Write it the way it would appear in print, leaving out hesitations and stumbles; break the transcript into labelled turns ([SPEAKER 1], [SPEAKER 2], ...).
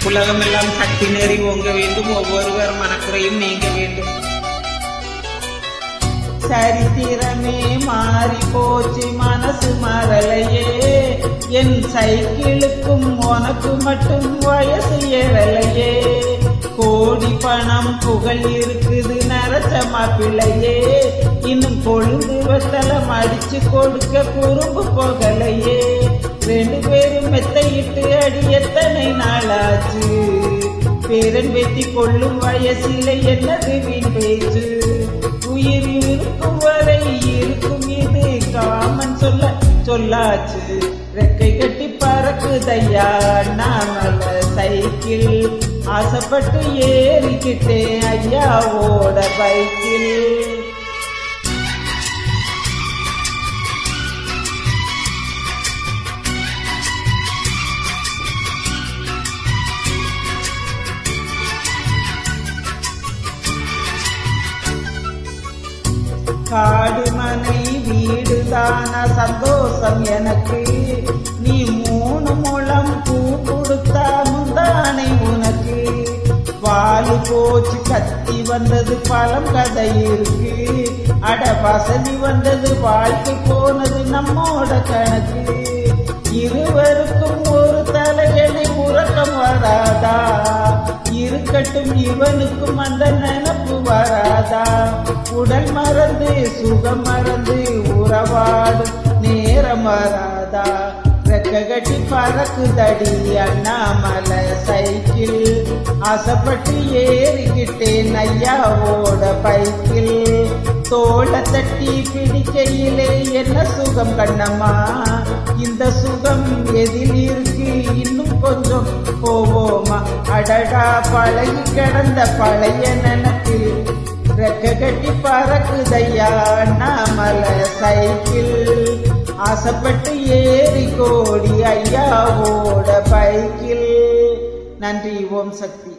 [SPEAKER 1] உலகமெல்லாம் சக்தி நெறி ஓங்க வேண்டும், ஒவ்வொருவர் மனக்குறையும் நீங்க வேண்டும். சரித்திரமே மாறி போச்சு, மனசு மறலையே. என் சைக்கிளுக்கும் உனக்கு மட்டும் வயசு ஏறலையே. கோடி பணம் புகழ் இருக்குது நரச மாப்பிள்ளையே. இன்னும் கொழுந்து வெத்தலம் அடிச்சு கொடுக்க குறும்பு போகலையே. 2 பேரும் மெத்தையிட்டு அடி எத்தனை நாளாச்சு. பேரன் வெட்டி கொள்ளும் வயசில என்னது வீண் பேச்சு. உயிர் இருக்கும் வரை இருக்கும் இது காமன் சொல்லாச்சு. ரெக்கை கட்டி பறக்குதையா நாமல சைக்கிள். ஆசைப்பட்டு ஏறிக்கிட்டேன் ஐயாவோட பைக்கில். காடு மனை வீடுதான சந்தோஷம் எனக்கு. நீ 3 முழம் பூ கொடுத்தா முந்தானை உனக்கு. வாலு போச்சு கத்தி வந்தது பழம் கதை இருக்கு. அட வசதி வந்தது வாழ்க்கை போனது நம்மோட கணக்கு. இருவருக்கும் ஒரு தலையணை உறக்கம் வராதா. இருக்கட்டும் இவனுக்கும் அந்த நினப்பு வராதா. உடல் மறந்து சுகம் மறந்து உறவாடும் நேரம் வராதா. ரெக்க கட்டி பறக்குதடி அண்ணாமலை சைக்கிள். ஆசைப்பட்டு ஏறிக்கிட்டேன் ஐயாவோட பைக்கில். தோளை தட்டி பிடிக்கையிலே என்ன சுகம் கண்ணம்மா. இந்த சுகம் எதில் இருக்கு இன்னும் கொஞ்சம் போவோமா. அடடா பழகி கிடந்த பழைய நினைப்பு. ரெக்க கட்டி பறக்குதையா அண்ணாமலை சைக்கிள். ஆசைப்பட்டு ஏறி கோடி ஐயாவோட பைக்கில். நன்றி. ஓம் சக்தி.